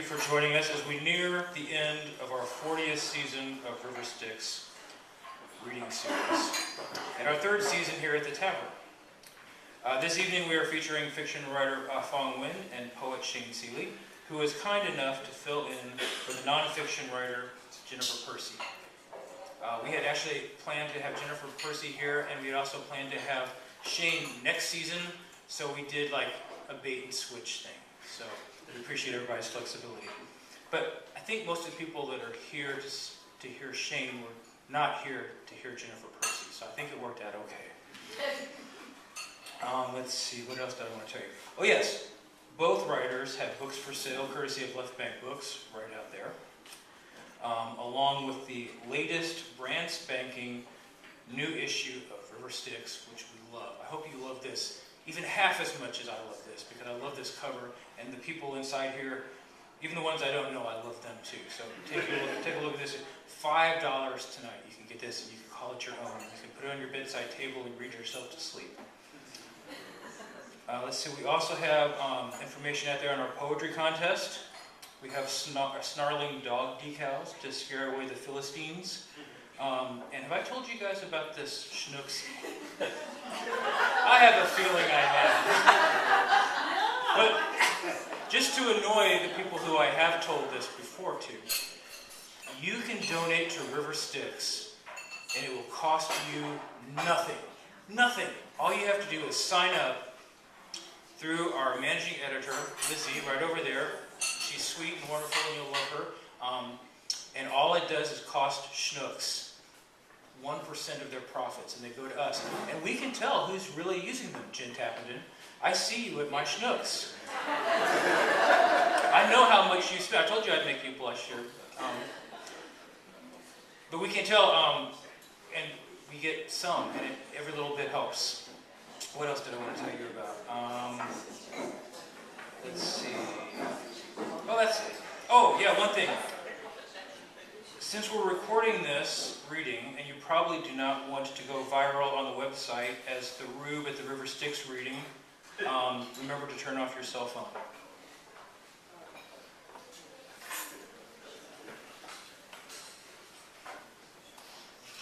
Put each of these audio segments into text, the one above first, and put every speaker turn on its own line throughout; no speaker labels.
for joining us as we near the end of our 40th season of River Styx reading series, and our third season here at the Tavern. This evening we are featuring fiction writer Phong Nguyen and poet Shane Seeley, who is kind enough to fill in for the nonfiction writer Jennifer Percy. We had actually planned to have Jennifer Percy here, and we had also planned to have Shane next season, so we did like a bait and switch thing. So we appreciate everybody's flexibility. But I think most of the people that are here to hear Shane were not here to hear Jennifer Percy, so I think it worked out okay. Let's see, what else did I want to tell you? Oh yes, both writers have books for sale, courtesy of Left Bank Books, right out there. Along with the latest brand spanking new issue of River Styx, which we love. I hope you love this even half as much as I love this, because I love this cover, and the people inside here, even the ones I don't know, I love them too. So take a look at this. $5 tonight. You can get this and you can call it your own. You can put it on your bedside table and read yourself to sleep. Let's see, we also have information out there on our poetry contest. We have snarling dog decals to scare away the Philistines. And have I told you guys about this Schnooks? I have a feeling I have. But just to annoy the people who I have told this before to, you can donate to River Styx, and it will cost you nothing. Nothing. All you have to do is sign up through our managing editor, Lizzie, right over there. She's sweet and wonderful, and you'll love her. And all it does is cost Schnooks 1% of their profits, and they go to us. And we can tell who's really using them, Jen Tappenden. I see you at my Schnooks. I know how much you spend. I told you I'd make you blush here. But we can tell, and we get some, and every little bit helps. What else did I want to tell you about? Let's see. Oh, that's it. Oh, yeah, one thing. Since we're recording this reading, and you probably do not want to go viral on the website as the Rube at the River Styx reading, remember to turn off your cell phone.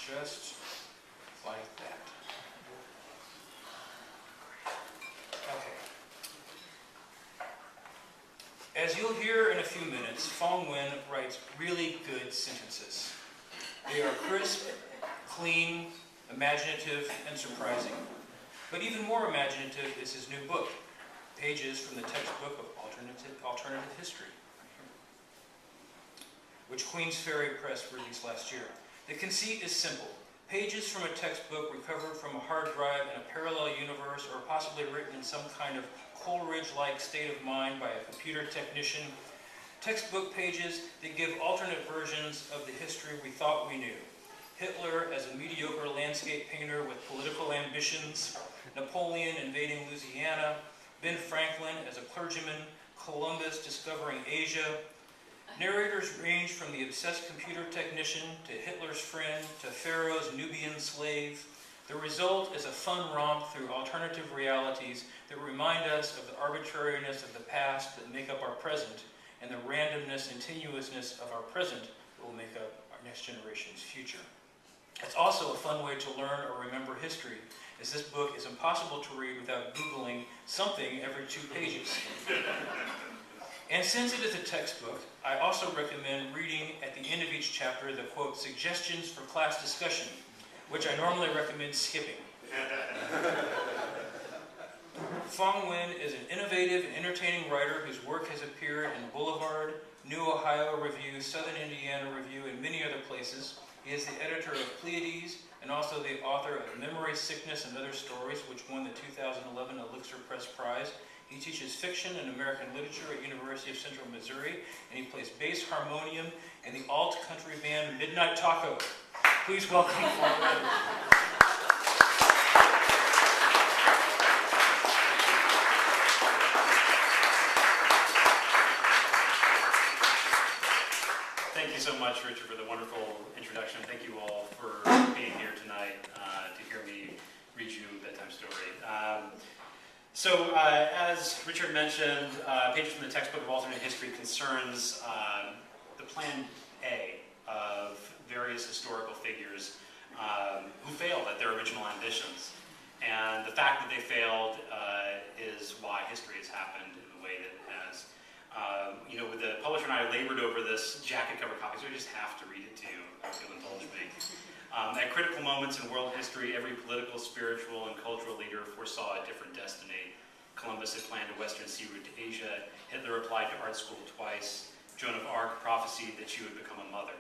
Just like that. Okay. As you'll hear in a few minutes, Phong Nguyen writes really good sentences. They are crisp, clean, imaginative, and surprising. But even more imaginative is his new book, pages from the textbook of alternative history, which Queen's Ferry Press released last year. The conceit is simple. Pages from a textbook recovered from a hard drive in a parallel universe, or possibly written in some kind of Coleridge-like state of mind by a computer technician. Textbook pages that give alternate versions of the history we thought we knew. Hitler as a mediocre landscape painter with political ambitions, Napoleon invading Louisiana, Ben Franklin as a clergyman, Columbus discovering Asia. Narrators range from the obsessed computer technician to Hitler's friend to Pharaoh's Nubian slave. The result is a fun romp through alternative realities that remind us of the arbitrariness of the past that make up our present, and the randomness and tenuousness of our present that will make up our next generation's future. It's also a fun way to learn or remember history, as this book is impossible to read without Googling something every 2 pages. And since it is a textbook, I also recommend reading at the end of each chapter the, quote, suggestions for class discussion, which I normally recommend skipping. Phong Nguyen is an innovative and entertaining writer whose work has appeared in Boulevard, New Ohio Review, Southern Indiana Review, and many other places. He is the editor of Pleiades and also the author of Memory, Sickness, and Other Stories, which won the 2011 Elixir Press Prize. He teaches fiction and American literature at University of Central Missouri, and he plays bass harmonium in the alt-country band Midnight Taco. Please welcome Phong Nguyen.
Thank you so much, Richard, for the wonderful introduction. Thank you all for being here tonight to hear me read you a bedtime story. So, as Richard mentioned, pages from the textbook of alternate history concerns the plan A of various historical figures who failed at their original ambitions. And the fact that they failed is why history has happened in the way that it has. With the publisher and I labored over this jacket cover copy, so I just have to read it to you, if you'll indulge me. At critical moments in world history, every political, spiritual, and cultural leader foresaw a different destiny. Columbus had planned a western sea route to Asia. Hitler applied to art school twice. Joan of Arc prophesied that she would become a mother.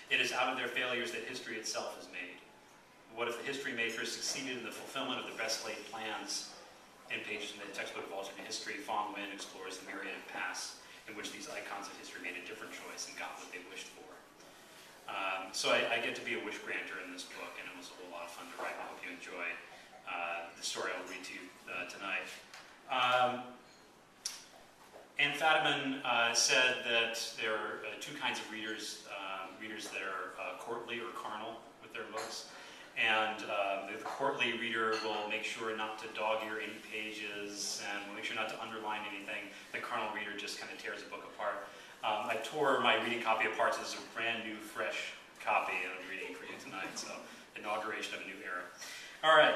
It is out of their failures that history itself is made. What if the history makers succeeded in the fulfillment of the best laid plans? In pages in the textbook of alternate history, Phong Nguyen explores the myriad paths in which these icons of history made a different choice and got what they wished for. So I get to be a wish granter in this book, and it was a whole lot of fun to write. I hope you enjoy the story I'll read to you tonight. Anne Fadiman said that there are two kinds of readers, readers that are courtly or carnal with their books. And the courtly reader will make sure not to dog-ear any pages and will make sure not to underline anything. The carnal reader just kind of tears a book apart. I tore my reading copy apart, so this is a brand new, fresh copy that I'm reading for you tonight. So, inauguration of a new era. All right,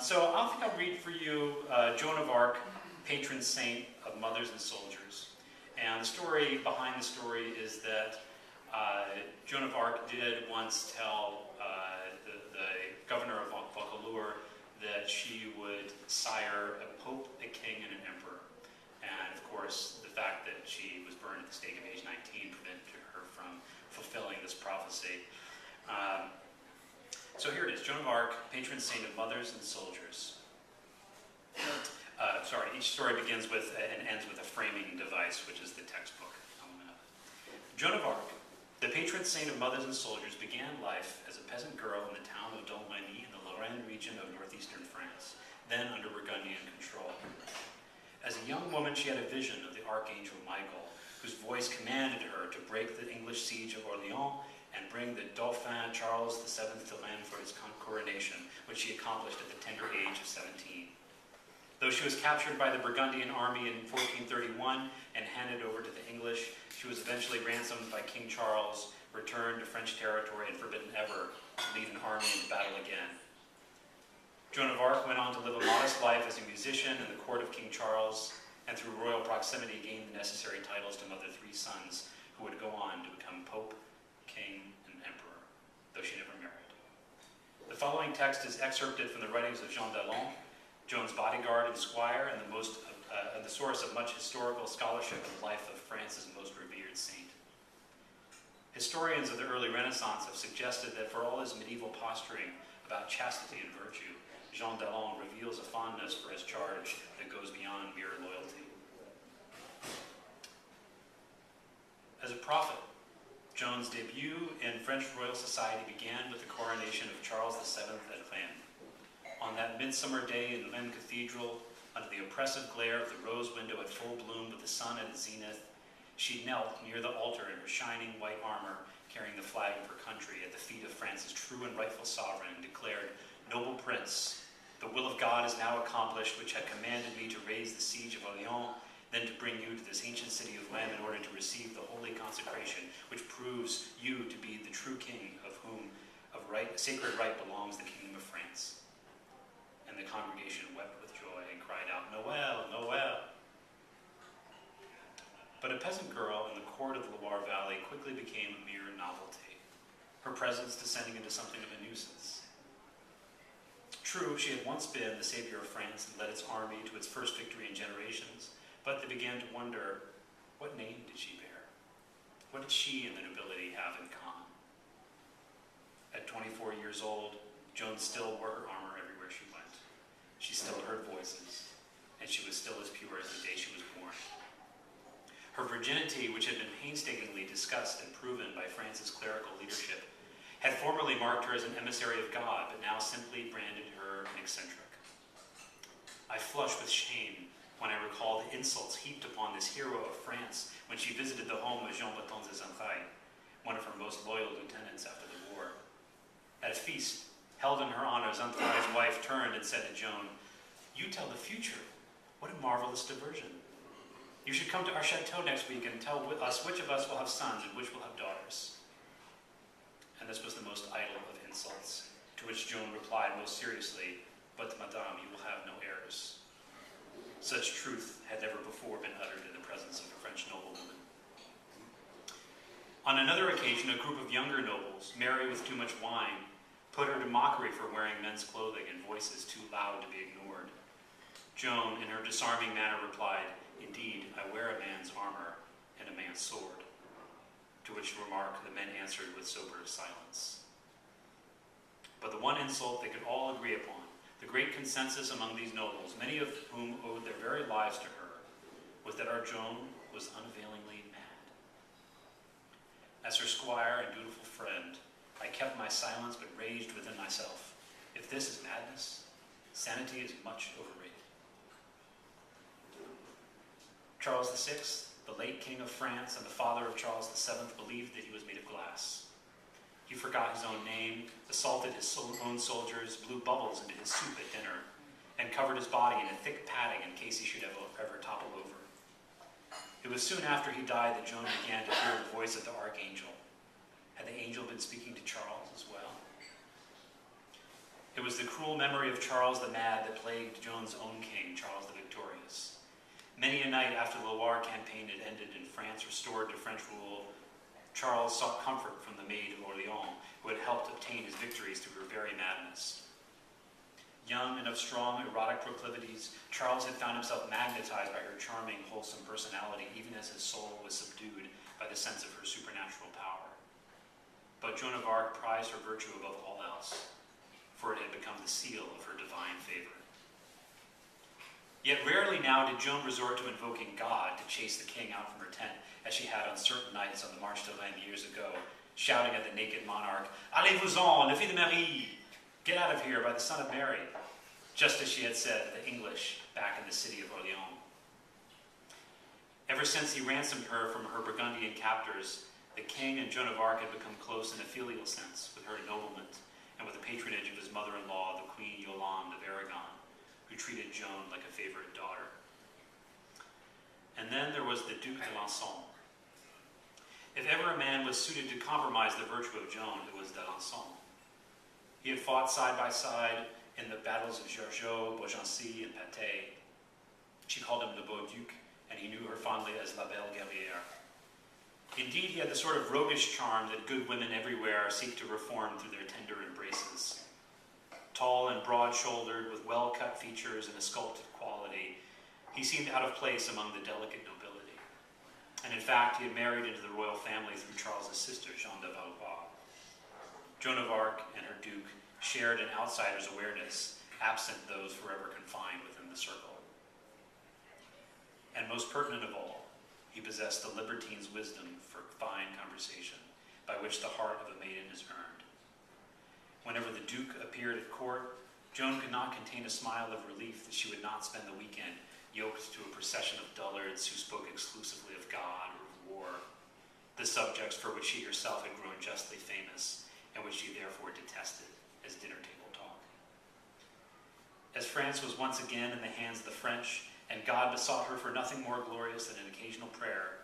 so I think I'll read for you Joan of Arc, patron saint of mothers and soldiers. And the story behind the story is that Joan of Arc did once tell the governor of Vaucouleurs that she would sire a pope, a king, and an emperor. And of course, the fact that she was burned at the stake of age 19 prevented her from fulfilling this prophecy. So here it is, Joan of Arc, patron saint of mothers and soldiers. Each story begins with and ends with a framing device, which is the textbook element of it. Joan of Arc, the patron saint of mothers and soldiers, began life as a peasant girl in the town of Domremy in the Lorraine region of northeastern France, then under Burgundian control. As a young woman, she had a vision of the archangel Michael, whose voice commanded her to break the English siege of Orleans and bring the Dauphin Charles VII to land for his coronation, which she accomplished at the tender age of 17. Though she was captured by the Burgundian army in 1431 and handed over to the English, she was eventually ransomed by King Charles, returned to French territory, and forbidden ever to lead an army into battle again. Joan of Arc went on to live a modest life as a musician in the court of King Charles, and through royal proximity gained the necessary titles to mother 3 sons, who would go on to become Pope, King, and Emperor, though she never married. The following text is excerpted from the writings of Jean Dallon, Joan's bodyguard and squire, and the source of much historical scholarship in the life of France's most revered saint. Historians of the early Renaissance have suggested that for all his medieval posturing about chastity and virtue, Jean Dallon reveals a fondness for his charge that goes beyond mere loyalty. As a prophet, Joan's debut in French royal society began with the coronation of Charles VII at Rennes. On that midsummer day in Rennes Cathedral, under the oppressive glare of the rose window at full bloom with the sun at its zenith, she knelt near the altar in her shining white armor, carrying the flag of her country at the feet of France's true and rightful sovereign, and declared, "Noble prince, the will of God is now accomplished, which had commanded me to raise the siege of Orleans, then to bring you to this ancient city of Rennes in order to receive the holy consecration, which proves you to be the true king of whom sacred right belongs the kingdom of France." And the congregation wept with joy and cried out, "Noel, Noel." But a peasant girl in the court of the Loire Valley quickly became a mere novelty, her presence descending into something of a nuisance. True, she had once been the savior of France and led its army to its first victory in generations, but they began to wonder, what name did she bear? What did she and the nobility have in common? At 24 years old, Joan still wore her armor everywhere she went. She still heard voices, and she was still as pure as the day she was born. Her virginity, which had been painstakingly discussed and proven by France's clerical leadership, had formerly marked her as an emissary of God, but now simply branded her an eccentric. I flush with shame when I recall the insults heaped upon this hero of France when she visited the home of Jean-Baptiste de Xanthai, one of her most loyal lieutenants after the war. At a feast held in her honor, Xanthai's wife turned and said to Joan, You tell the future. What a marvelous diversion. You should come to our chateau next week and tell us which of us will have sons and which will have daughters. And this was the most idle of insults, to which Joan replied most seriously, but madame, you will have no heirs. Such truth had never before been uttered in the presence of a French noblewoman. On another occasion, a group of younger nobles, merry with too much wine, put her to mockery for wearing men's clothing and voices too loud to be ignored. Joan, in her disarming manner, replied, "Indeed, I wear a man's armor and a man's sword." To which remark the men answered with sober silence. But the one insult they could all agree upon, the great consensus among these nobles, many of whom owed their very lives to her, was that our Joan was unavailingly mad. As her squire and dutiful friend, I kept my silence but raged within myself. If this is madness, sanity is much overrated. Charles VI, the late King of France and the father of Charles VII, believed that he was made of glass. He forgot his own name, assaulted his own soldiers, blew bubbles into his soup at dinner, and covered his body in a thick padding in case he should ever topple over. It was soon after he died that Joan began to hear the voice of the archangel. Had the angel been speaking to Charles as well? It was the cruel memory of Charles the Mad that plagued Joan's own king, Charles the Victorious. Many a night after the Loire campaign had ended and France restored to French rule, Charles sought comfort from the Maid of Orleans, who had helped obtain his victories through her very madness. Young and of strong erotic proclivities, Charles had found himself magnetized by her charming, wholesome personality, even as his soul was subdued by the sense of her supernatural power. But Joan of Arc prized her virtue above all else, for it had become the seal of her divine favor. Yet rarely now did Joan resort to invoking God to chase the king out from her tent, as she had on certain nights on the march to Rennes years ago, shouting at the naked monarch, "Allez-vous-en, le fils de Marie! Get out of here by the son of Mary," just as she had said to the English back in the city of Orleans. Ever since he ransomed her from her Burgundian captors, the king and Joan of Arc had become close in a filial sense with her ennoblement and with the patronage of his mother-in-law, the Queen Yolande of Aragon, who treated Joan like a favorite daughter. And then there was the Duc d'Alençon. If ever a man was suited to compromise the virtue of Joan, it was d'Alençon. He had fought side by side in the battles of Jargeau, Beaugency, and Patay. She called him the Beau Duc, and he knew her fondly as La Belle Guerrière. Indeed, he had the sort of roguish charm that good women everywhere seek to reform through their tender embraces. Tall and broad-shouldered, with well-cut features and a sculpted quality, he seemed out of place among the delicate nobility. And in fact, he had married into the royal family through Charles's sister, Jeanne de Valois. Joan of Arc and her duke shared an outsider's awareness, absent those forever confined within the circle. And most pertinent of all, he possessed the libertine's wisdom for fine conversation, by which the heart of a maiden is earned. Whenever the Duke appeared at court, Joan could not contain a smile of relief that she would not spend the weekend yoked to a procession of dullards who spoke exclusively of God or of war, the subjects for which she herself had grown justly famous, and which she therefore detested as dinner table talk. As France was once again in the hands of the French, and God besought her for nothing more glorious than an occasional prayer,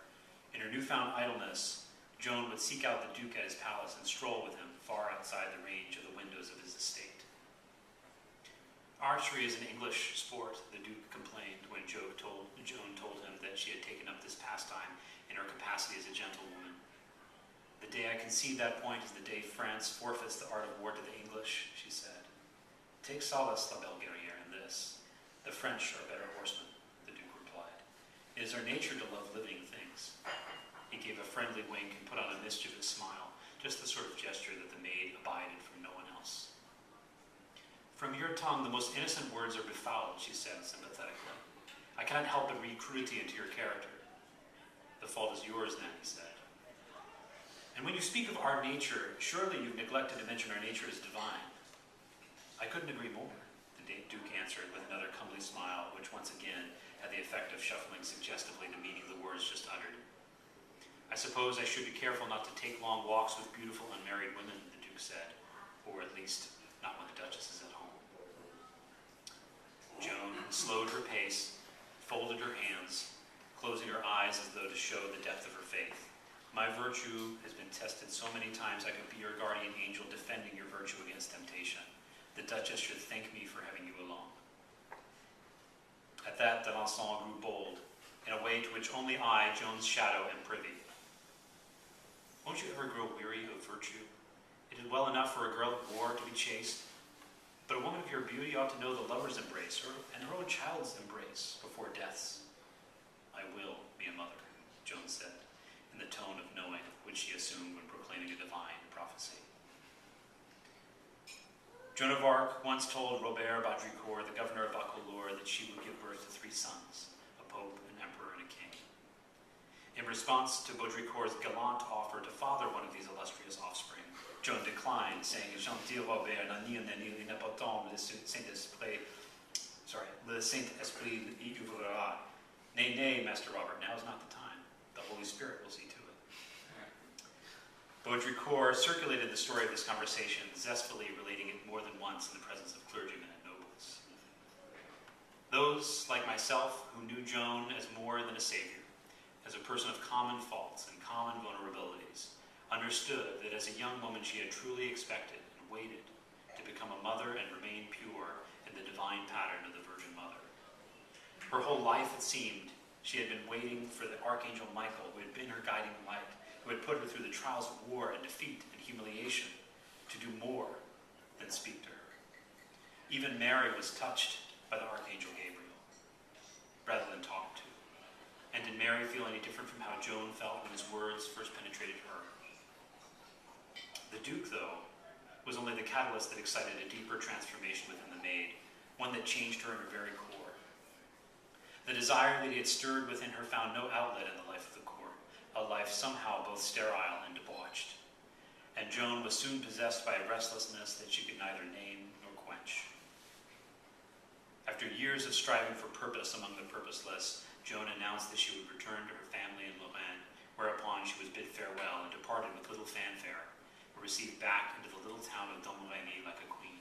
in her newfound idleness, Joan would seek out the Duke at his palace and stroll with him far outside the range of the windows of his estate. Archery is an English sport, the Duke complained when Joan told him that she had taken up this pastime in her capacity as a gentlewoman. The day I concede that point is the day France forfeits the art of war to the English, she said. Take solace, La Belle Guerrière, in this. The French are better horsemen, the Duke replied. It is our nature to love living things. He gave a friendly wink and put on a mischievous smile, just the sort of gesture that the maid abided from no one else. From your tongue, the most innocent words are befouled, she said sympathetically. I cannot help but read crudity into your character. The fault is yours then, he said. And when you speak of our nature, surely you've neglected to mention our nature is divine. I couldn't agree more, the Duke answered with another comely smile, which once again had the effect of shuffling suggestively the meaning of the words just uttered. I suppose I should be careful not to take long walks with beautiful unmarried women, the Duke said, or at least not when the Duchess is at home. Joan and slowed her pace, folded her hands, closing her eyes as though to show the depth of her faith. My virtue has been tested so many times I could be your guardian angel defending your virtue against temptation. The Duchess should thank me for having you along. At that, d'Alençon grew bold, in a way to which only I, Joan's shadow, am privy. Won't you ever grow weary of virtue? It is well enough for a girl of war to be chaste, but a woman of your beauty ought to know the lover's embrace, and her own child's embrace before death's. I will be a mother, Joan said, in the tone of knowing which she assumed when proclaiming a divine prophecy. Joan of Arc once told Robert Baudricourt, the governor of Vaucouleurs, that she would give birth to 3 sons, a pope, an emperor, and a king. In response to Baudricourt's gallant offer to father one of these illustrious offspring, Joan declined, saying, Gentil Robert, il n'est pas temps, le Saint-Esprit y ouvrira. Nay, Master Robert, now is not the time. The Holy Spirit will see to it. Baudricourt circulated the story of this conversation, zestfully relating it more than once in the presence of clergymen and nobles. Those, like myself, who knew Joan as more than a savior, as a person of common faults and common vulnerabilities, understood that as a young woman she had truly expected and waited to become a mother and remain pure in the divine pattern of the Virgin Mother. Her whole life, it seemed, she had been waiting for the Archangel Michael, who had been her guiding light, who had put her through the trials of war and defeat and humiliation, to do more than speak to her. Even Mary was touched by the Archangel Gabriel, rather than talked to. And did Mary feel any different from how Joan felt when his words first penetrated her? The Duke, though, was only the catalyst that excited a deeper transformation within the maid, one that changed her in her very core. The desire that he had stirred within her found no outlet in the life of the court, a life somehow both sterile and debauched. And Joan was soon possessed by a restlessness that she could neither name nor quench. After years of striving for purpose among the purposeless, Joan announced that she would return to her family in Lorraine, whereupon she was bid farewell and departed with little fanfare, and received back into the little town of Domremy like a queen.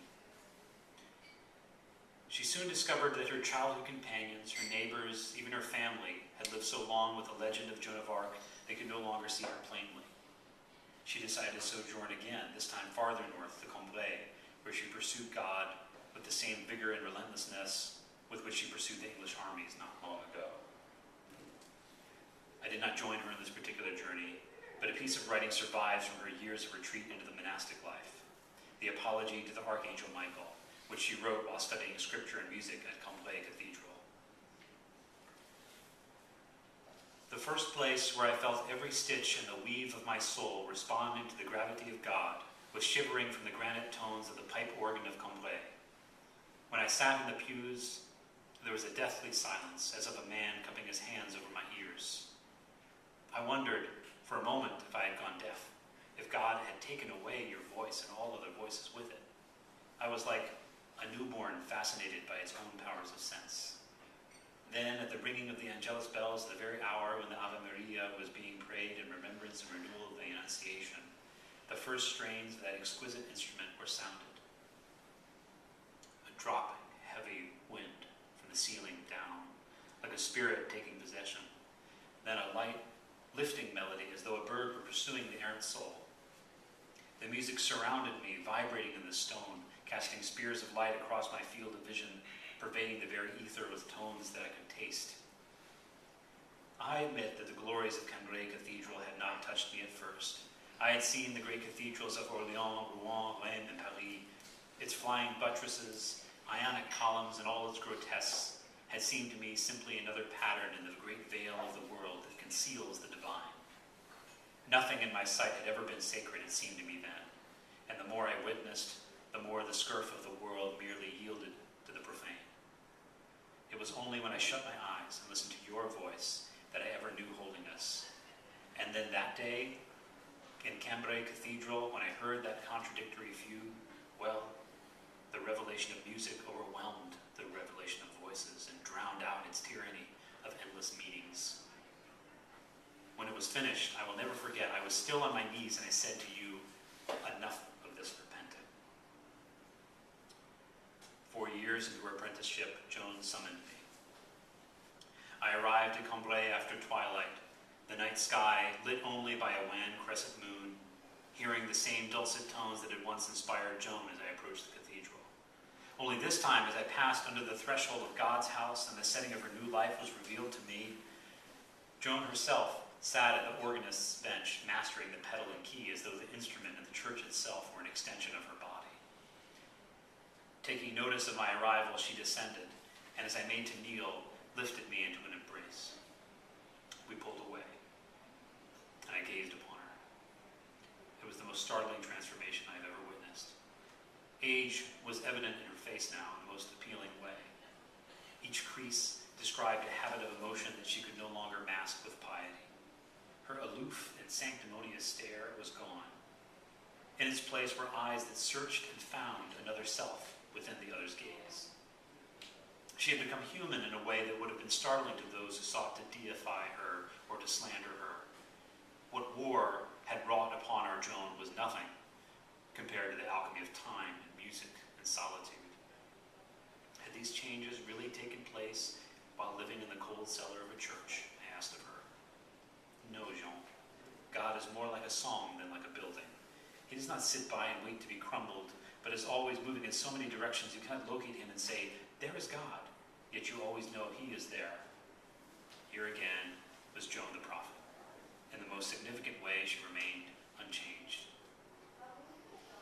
She soon discovered that her childhood companions, her neighbors, even her family, had lived so long with the legend of Joan of Arc they could no longer see her plainly. She decided to sojourn again, this time farther north to Cambrai, where she pursued God with the same vigor and relentlessness with which she pursued the English armies not long ago. I did not join her in this particular journey, but a piece of writing survives from her years of retreat into the monastic life, the Apology to the Archangel Michael, which she wrote while studying scripture and music at Cambrai Cathedral. The first place where I felt every stitch in the weave of my soul responding to the gravity of God was shivering from the granite tones of the pipe organ of Cambrai. When I sat in the pews, there was a deathly silence, as of a man cupping his hands over my ears. I wondered for a moment if I had gone deaf, if God had taken away your voice and all other voices with it. I was like a newborn fascinated by its own powers of sense. Then, at the ringing of the Angelus bells, at the very hour when the Ave Maria was being prayed in remembrance and renewal of the Annunciation, the first strains of that exquisite instrument were sounded. A dropping, heavy wind from the ceiling down, like a spirit taking possession. Then a light, lifting melody as though a bird were pursuing the errant soul. The music surrounded me, vibrating in the stone, casting spears of light across my field of vision, pervading the very ether with tones that I could taste. I admit that the glories of Cambrai Cathedral had not touched me at first. I had seen the great cathedrals of Orléans, Rouen, Rheims, and Paris. Its flying buttresses, ionic columns, and all its grotesques had seemed to me simply another pattern in the great veil of the world that conceals the divine. Nothing in my sight had ever been sacred, it seemed to me then, and the more I witnessed, the more the scurf of the world merely yielded to the profane. It was only when I shut my eyes and listened to your voice that I ever knew holiness. And then that day, in Cambrai Cathedral, when I heard that contradictory fugue, well, the revelation of music overwhelmed the revelation of voices and drowned out its tyranny of endless meanings. When it was finished, I will never forget, I was still on my knees and I said to you, enough of this repenting. For years years into her apprenticeship, Joan summoned me. I arrived at Cambrai after twilight, the night sky lit only by a wan crescent moon, hearing the same dulcet tones that had once inspired Joan as I approached the cathedral. Only this time, as I passed under the threshold of God's house and the setting of her new life was revealed to me, Joan herself sat at the organist's bench, mastering the pedal and key as though the instrument and the church itself were an extension of her body. Taking notice of my arrival, she descended, and as I made to kneel, lifted me into an embrace. We pulled away, and I gazed upon her. It was the most startling transformation I have ever witnessed. Age was evident in her face now in the most appealing way. Each crease described a habit of emotion that she could no longer mask with piety. Her aloof and sanctimonious stare was gone. In its place were eyes that searched and found another self within the other's gaze. She had become human in a way that would have been startling to those who sought to deify her or to slander her. What war had wrought upon our Joan was nothing compared to the alchemy of time and music and solitude. Had these changes really taken place while living in the cold cellar of a church? I asked of her. No, Jean. God is more like a song than like a building. He does not sit by and wait to be crumbled, but is always moving in so many directions you cannot locate him and say, there is God, yet you always know he is there. Here again was Joan the prophet. In the most significant way, she remained unchanged.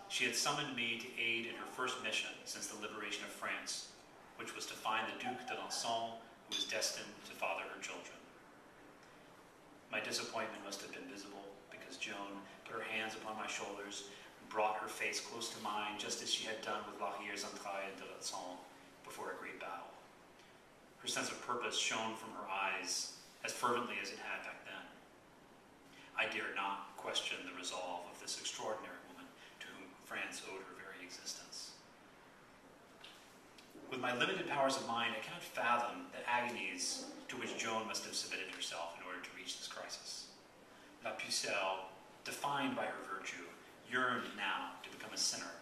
She had summoned me to aid in her first mission since the liberation of France, which was to find the Duc d'Alençon, who was destined to father her children. My disappointment must have been visible, because Joan put her hands upon my shoulders and brought her face close to mine, just as she had done with La Hiere's entrailles d'Alençon before a great battle. Her sense of purpose shone from her eyes as fervently as it had back then. I dared not question the resolve of this extraordinary woman to whom France owed her very existence. With my limited powers of mind, I cannot fathom the agonies to which Joan must have submitted herself in order to reach this crisis. La Pucelle, defined by her virtue, yearned now to become a sinner,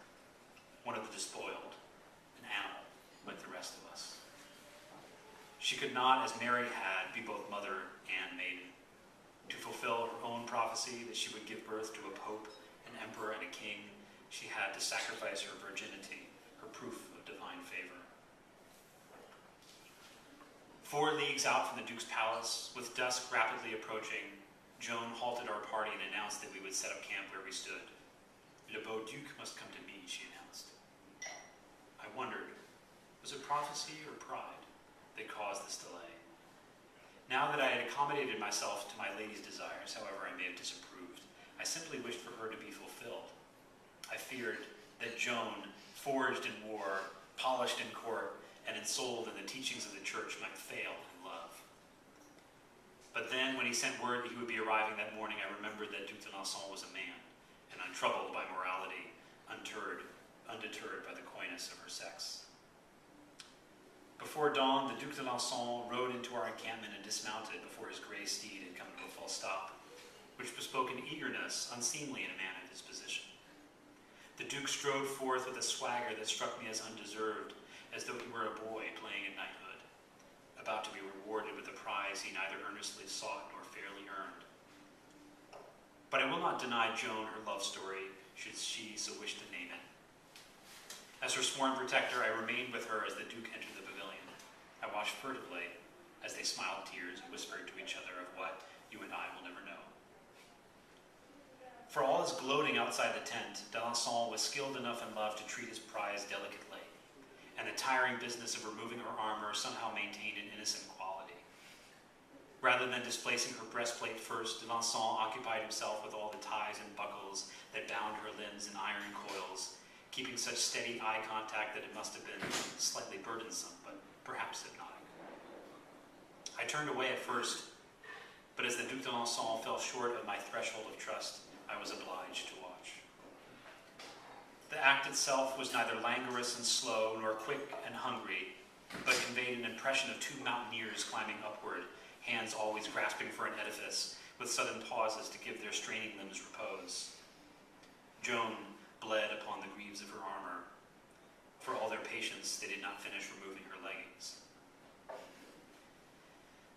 one of the despoiled, an animal like the rest of us. She could not, as Mary had, be both mother and maiden. To fulfill her own prophecy that she would give birth to a pope, an emperor, and a king, she had to sacrifice her virginity, her proof of divine favor. 4 leagues out from the Duke's palace, with dusk rapidly approaching, Joan halted our party and announced that we would set up camp where we stood. Le beau Duc must come to me, she announced. I wondered, was it prophecy or pride that caused this delay? Now that I had accommodated myself to my lady's desires, however I may have disapproved, I simply wished for her to be fulfilled. I feared that Joan, forged in war, polished in court, and ensouled in the teachings of the church, might fail in love. But then, when he sent word that he would be arriving that morning, I remembered that Duc d'Alençon was a man, and untroubled by morality, undeterred by the coyness of her sex. Before dawn, the Duc d'Alençon rode into our encampment and dismounted before his gray steed had come to a full stop, which bespoke an eagerness unseemly in a man of his position. The Duke strode forth with a swagger that struck me as undeserved, as though he were a boy playing at knighthood, about to be rewarded with a prize he neither earnestly sought nor fairly earned. But I will not deny Joan her love story, should she so wish to name it. As her sworn protector, I remained with her as the Duke entered the pavilion. I watched furtively as they smiled tears and whispered to each other of what you and I will never know. For all his gloating outside the tent, d'Alençon was skilled enough in love to treat his prize delicately, and the tiring business of removing her armor somehow maintained an innocent quality. Rather than displacing her breastplate first, d'Alençon occupied himself with all the ties and buckles that bound her limbs in iron coils, keeping such steady eye contact that it must have been slightly burdensome, but perhaps hypnotic. I turned away at first, but as the Duc d'Alençon fell short of my threshold of trust, I was obliged to watch. The act itself was neither languorous and slow, nor quick and hungry, but conveyed an impression of 2 mountaineers climbing upward, hands always grasping for an edifice, with sudden pauses to give their straining limbs repose. Joan bled upon the greaves of her armor. For all their patience, impatience, they did not finish removing her leggings.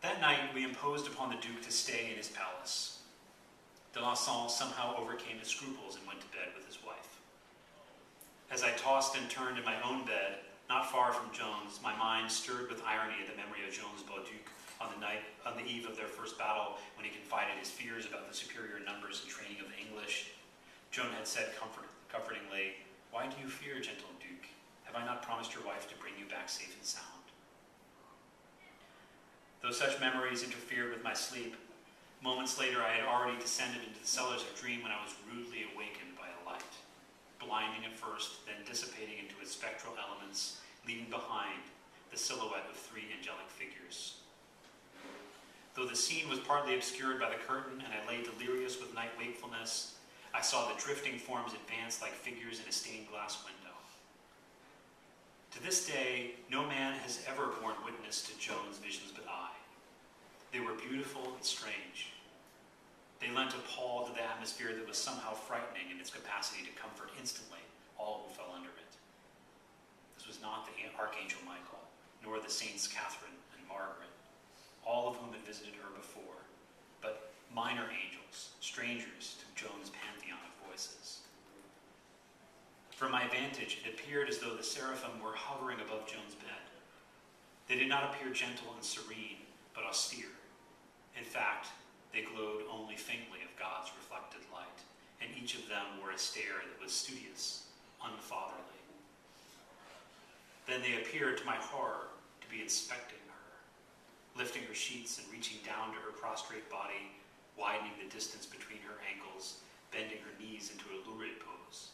That night, we imposed upon the Duke to stay in his palace. D'Alençon somehow overcame his scruples and went to bed with his wife. As I tossed and turned in my own bed, not far from Joan's, my mind stirred with irony at the memory of Joan's Beauduc on the eve of their first battle, when he confided his fears about the superior numbers and training of the English. Joan had said comfortingly, "Why do you fear, gentle Duke? Have I not promised your wife to bring you back safe and sound?" Though such memories interfered with my sleep, moments later I had already descended into the cellars of dream when I was rudely awakened by a light, blinding at first, then dissipating into its spectral elements, leaving behind the silhouette of three angelic figures. Though the scene was partly obscured by the curtain and I lay delirious with night wakefulness, I saw the drifting forms advance like figures in a stained glass window. To this day, no man has ever borne witness to Joan's visions but I. They were beautiful and strange. They lent a pall to the atmosphere that was somehow frightening in its capacity to comfort instantly all who fell under it. This was not the Archangel Michael, nor the Saints Catherine and Margaret, all of whom had visited her before, but minor angels, strangers to Joan's pantheon of voices. From my vantage, it appeared as though the seraphim were hovering above Joan's bed. They did not appear gentle and serene, but austere. In fact, they glowed only faintly of God's reflected light, and each of them wore a stare that was studious, unfatherly. Then they appeared, to my horror, to be inspecting her, lifting her sheets and reaching down to her prostrate body, widening the distance between her ankles, bending her knees into a lurid pose.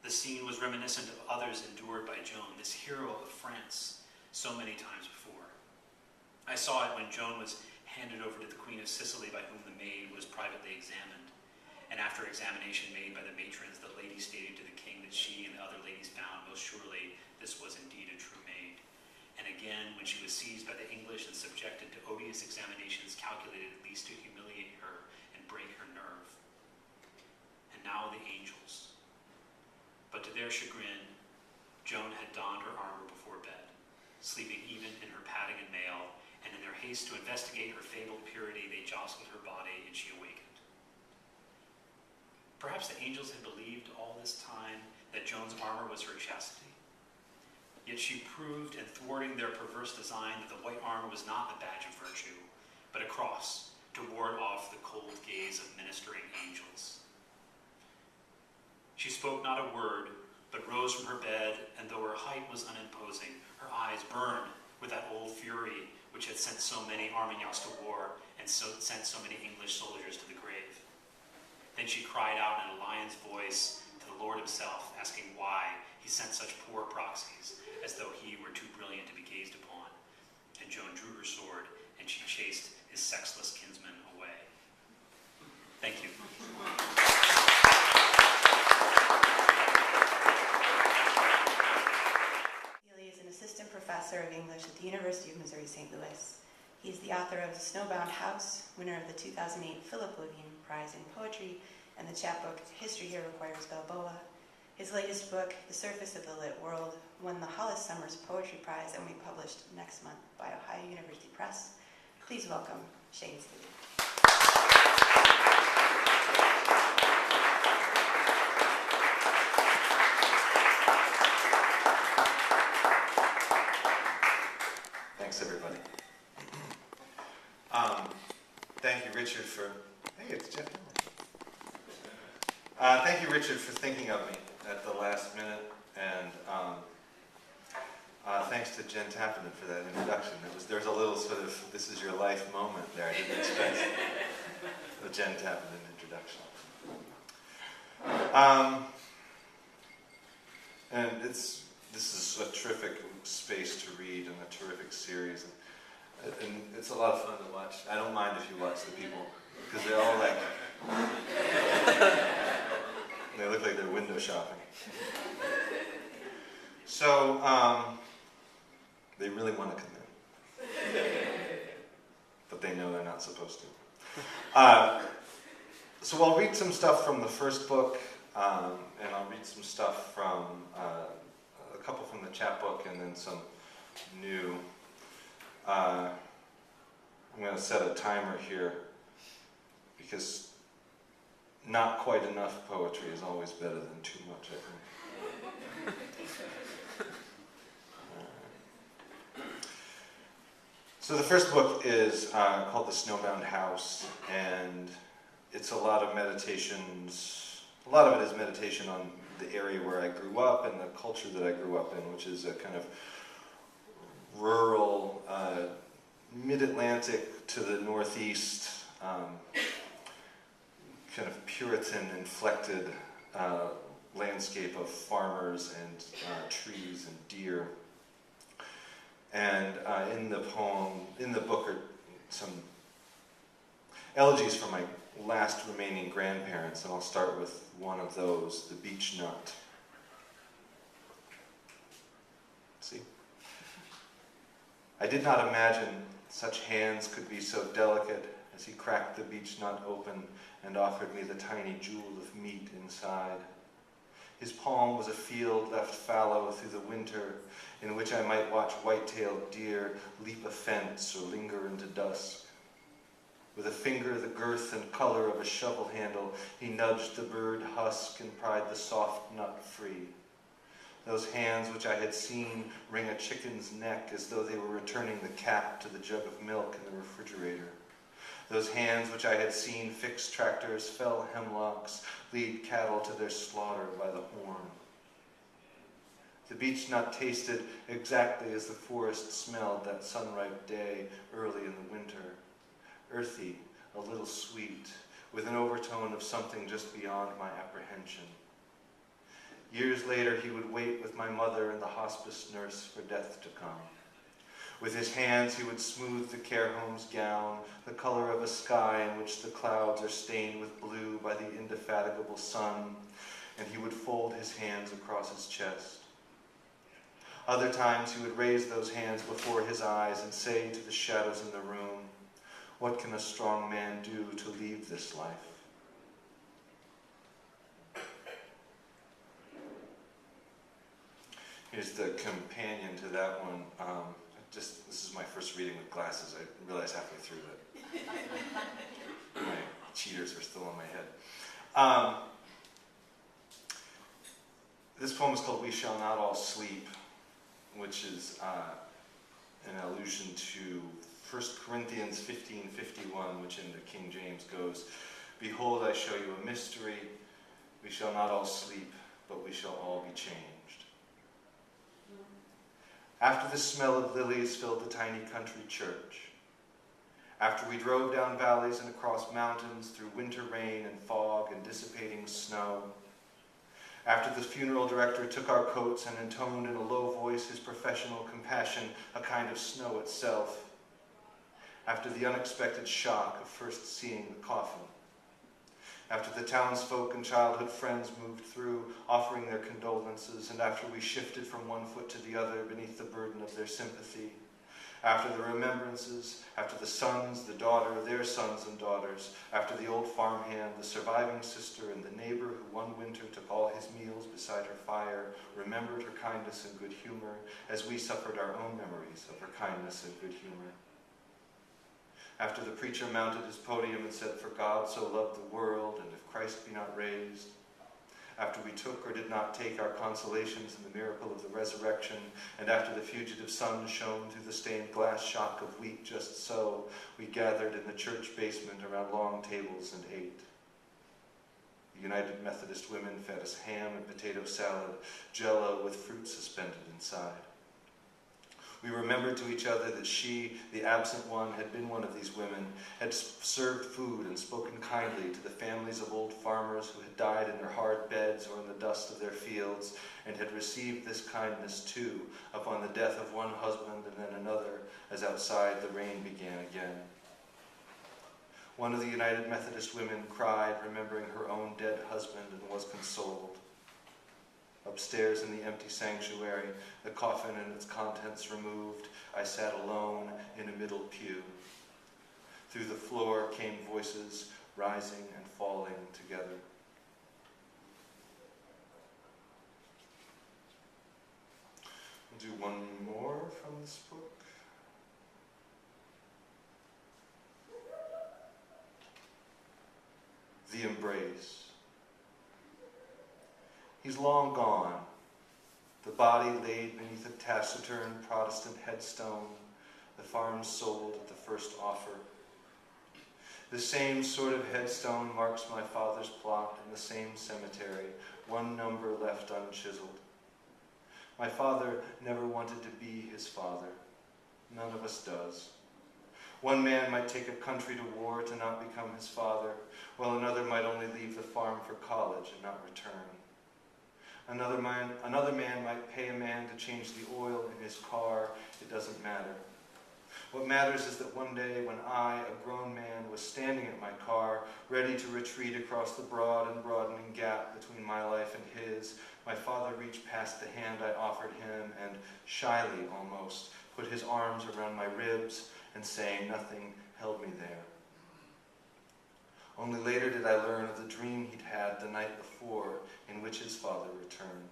The scene was reminiscent of others endured by Joan, this hero of France, so many times before. I saw it when Joan was handed over to the Queen of Sicily, by whom the maid was privately examined. And after examination made by the matrons, the lady stated to the king that she and the other ladies found most surely this was indeed a true maid. And again, when she was seized by the English and subjected to odious examinations calculated at least to humiliate her and break her nerve. And now the angels. But to their chagrin, Joan had donned her armor before bed, sleeping even in her padding and mail, and in their haste to investigate her fabled purity, they jostled her body and she awakened. Perhaps the angels had believed all this time that Joan's armor was her chastity. Yet she proved in thwarting their perverse design that the white armor was not a badge of virtue, but a cross to ward off the cold gaze of ministering angels. She spoke not a word, but rose from her bed, and though her height was unimposing, her eyes burned with that old fury which had sent so many Armagnacs to war and sent so many English soldiers to the grave. Then she cried out in a lion's voice to the Lord himself, asking why he sent such poor proxies, as though he were too brilliant to be gazed upon. And Joan drew her sword, and she chased his sexless kinsman away. Thank you.
Assistant professor of English at the University of Missouri St. Louis. He's the author of The Snowbound House, winner of the 2008 Philip Levine Prize in Poetry, and the chapbook History Here Requires Balboa. His latest book, The Surface of the Lit World, won the Hollis Summers Poetry Prize and will be published next month by Ohio University Press. Please welcome Shane Stevie.
Thanks, everybody. Thank you, Richard, for... Hey, it's Jeff. Thank you, Richard, for thinking of me at the last minute, and thanks to Jen Tappenden for that introduction. There was a little sort of this is your life moment there. I didn't expect the Jen Tappenden introduction. And this is a terrific space to read and a terrific series. And it's a lot of fun to watch. I don't mind if you watch the people, because they're all like, they look like they're window shopping. So, they really want to come in. But they know they're not supposed to. So I'll read some stuff from the first book, and I'll read some stuff from a couple from the chapbook and then some new. I'm going to set a timer here because not quite enough poetry is always better than too much, I think. So the first book is called The Snowbound House, and it's a lot of meditations. A lot of it is meditation on the area where I grew up and the culture that I grew up in, which is a kind of rural, mid-Atlantic to the northeast, kind of Puritan-inflected landscape of farmers and trees and deer. And in the book are some elegies from my last remaining grandparents, and I'll start with one of those, the beech nut. See? I did not imagine such hands could be so delicate as he cracked the beech nut open and offered me the tiny jewel of meat inside. His palm was a field left fallow through the winter, in which I might watch white-tailed deer leap a fence or linger into dusk. With a finger the girth and color of a shovel handle, he nudged the bird husk and pried the soft nut free. Those hands which I had seen wring a chicken's neck as though they were returning the cap to the jug of milk in the refrigerator. Those hands which I had seen fix tractors, fell hemlocks, lead cattle to their slaughter by the horn. The beech nut tasted exactly as the forest smelled that sunripe day early in the winter. Earthy, a little sweet, with an overtone of something just beyond my apprehension. Years later, he would wait with my mother and the hospice nurse for death to come. With his hands, he would smooth the care home's gown, the color of a sky in which the clouds are stained with blue by the indefatigable sun, and he would fold his hands across his chest. Other times, he would raise those hands before his eyes and say to the shadows in the room, "What can a strong man do to leave this life?" Here's the companion to that one. This is my first reading with glasses. I realized halfway through that my cheaters were still on my head. This poem is called "We Shall Not All Sleep," which is an allusion to 1 Corinthians 15:51, which in the King James goes, "Behold, I show you a mystery. We shall not all sleep, but we shall all be changed." After the smell of lilies filled the tiny country church, after we drove down valleys and across mountains through winter rain and fog and dissipating snow, after the funeral director took our coats and intoned in a low voice his professional compassion, a kind of snow itself, after the unexpected shock of first seeing the coffin, after the townsfolk and childhood friends moved through, offering their condolences, and after we shifted from one foot to the other beneath the burden of their sympathy, after the remembrances, after the sons, the daughter, their sons and daughters, after the old farmhand, the surviving sister, and the neighbor who one winter took all his meals beside her fire, remembered her kindness and good humor, as we suffered our own memories of her kindness and good humor. After the preacher mounted his podium and said, "For God so loved the world, and if Christ be not raised," after we took or did not take our consolations in the miracle of the resurrection, and after the fugitive sun shone through the stained glass shock of wheat just so, we gathered in the church basement around long tables and ate. The United Methodist women fed us ham and potato salad, Jell-O with fruit suspended inside. We remembered to each other that she, the absent one, had been one of these women, had served food and spoken kindly to the families of old farmers who had died in their hard beds or in the dust of their fields, and had received this kindness too upon the death of one husband and then another, as outside the rain began again. One of the United Methodist women cried, remembering her own dead husband, and was consoled. Upstairs in the empty sanctuary, the coffin and its contents removed, I sat alone in a middle pew. Through the floor came voices rising and falling together. do one more from this book. The Embrace. He's long gone, the body laid beneath a taciturn Protestant headstone, the farm sold at the first offer. The same sort of headstone marks my father's plot in the same cemetery, one number left unchiseled. My father never wanted to be his father. None of us does. One man might take a country to war to not become his father, while another might only leave the farm for college and not return. Another man might pay a man to change the oil in his car. It doesn't matter. What matters is that one day when I, a grown man, was standing at my car, ready to retreat across the broad and broadening gap between my life and his, my father reached past the hand I offered him and, shyly almost, put his arms around my ribs and, saying nothing, held me there. Only later did I learn of the dream he'd had the night before in which his father returned.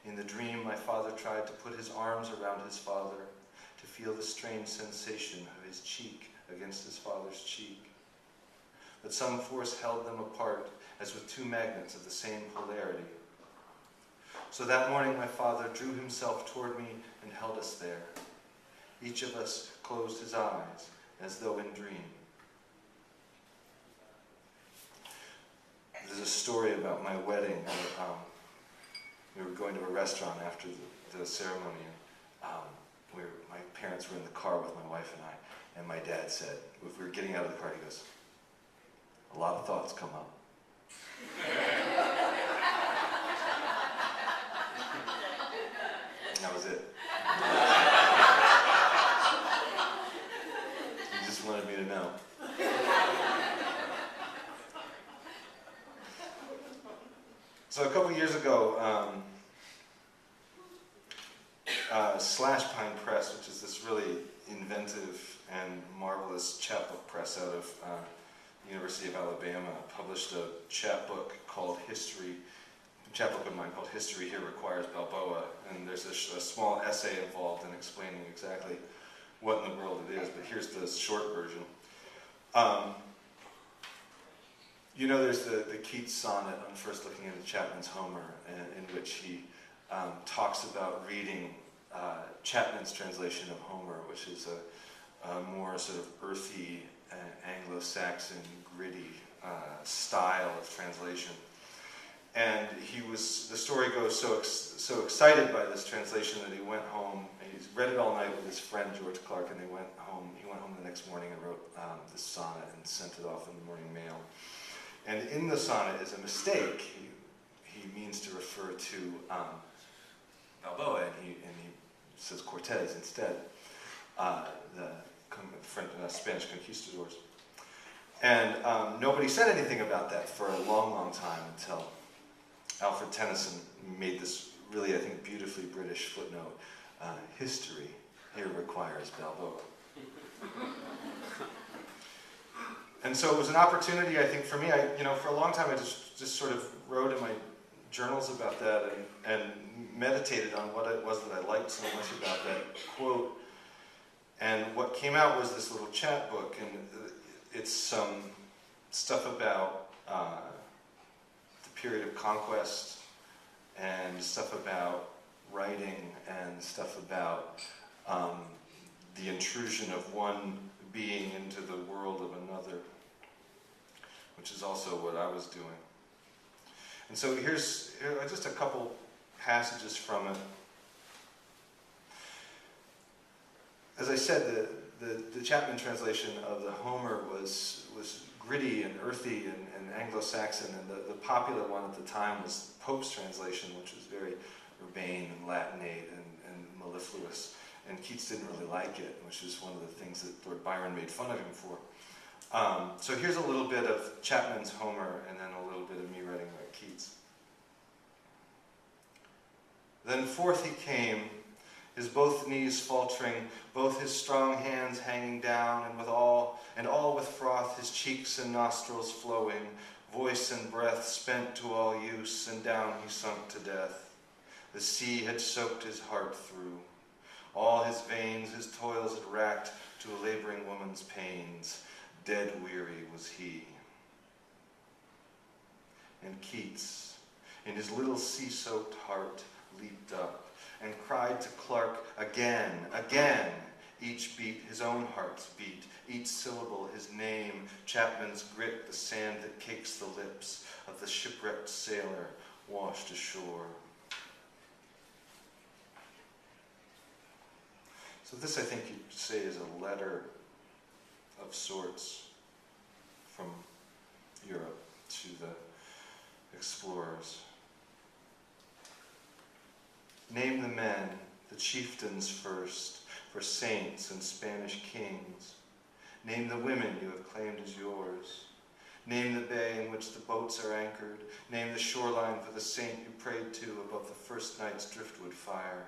In the dream, my father tried to put his arms around his father, to feel the strange sensation of his cheek against his father's cheek. But some force held them apart, as with two magnets of the same polarity. So that morning my father drew himself toward me and held us there. Each of us closed his eyes, as though in dream. There's a story about my wedding. We were going to a restaurant after the ceremony. My parents were in the car with my wife and my dad said, if we were getting out of the car, he goes, "A lot of thoughts come up." And that was it. He just wanted me to know. So a couple years ago, Slash Pine Press, which is this really inventive and marvelous chapbook press out of the University of Alabama, published a chapbook called History. A chapbook of mine called History Here Requires Balboa, and there's a small essay involved in explaining exactly what in the world it is, but here's the short version. You know, there's the Keats sonnet on first looking into Chapman's Homer, in which he talks about reading Chapman's translation of Homer, which is a more sort of earthy, Anglo-Saxon, gritty style of translation. And the story goes so excited by this translation that he went home, and he's read it all night with his friend George Clark, and he went home the next morning and wrote this sonnet and sent it off in the morning mail. And in the sonnet is a mistake. He means to refer to Balboa, and he says Cortez instead, the French, Spanish conquistadors. And nobody said anything about that for a long, long time until Alfred Tennyson made this really, I think, beautifully British footnote. History here requires Balboa. And so it was an opportunity, I think, for me. For a long time, I just sort of wrote in my journals about that and meditated on what it was that I liked so much about that quote. And what came out was this little chapbook, and it's some stuff about the period of conquest, and stuff about writing, and stuff about the intrusion of one being into the world of another, which is also what I was doing. And so here's just a couple passages from it. As I said, the Chapman translation of the Homer was gritty and earthy and Anglo-Saxon, and the popular one at the time was Pope's translation, which was very urbane and Latinate and mellifluous. And Keats didn't really like it, which is one of the things that Lord Byron made fun of him for. So here's a little bit of Chapman's Homer, and then a little bit of me writing about Keats. Then forth he came, his both knees faltering, both his strong hands hanging down, and all with froth, his cheeks and nostrils flowing, voice and breath spent to all use, and down he sunk to death. The sea had soaked his heart through. All his veins, his toils had racked to a laboring woman's pains. Dead weary was he. And Keats, in his little sea-soaked heart, leaped up and cried to Clark, again, again. Each beat his own heart's beat, each syllable his name. Chapman's grit, the sand that cakes the lips of the shipwrecked sailor washed ashore. So this, I think you'd say, is a letter of sorts from Europe to the explorers. Name the men, the chieftains first, for saints and Spanish kings. Name the women you have claimed as yours. Name the bay in which the boats are anchored. Name the shoreline for the saint you prayed to above the first night's driftwood fire.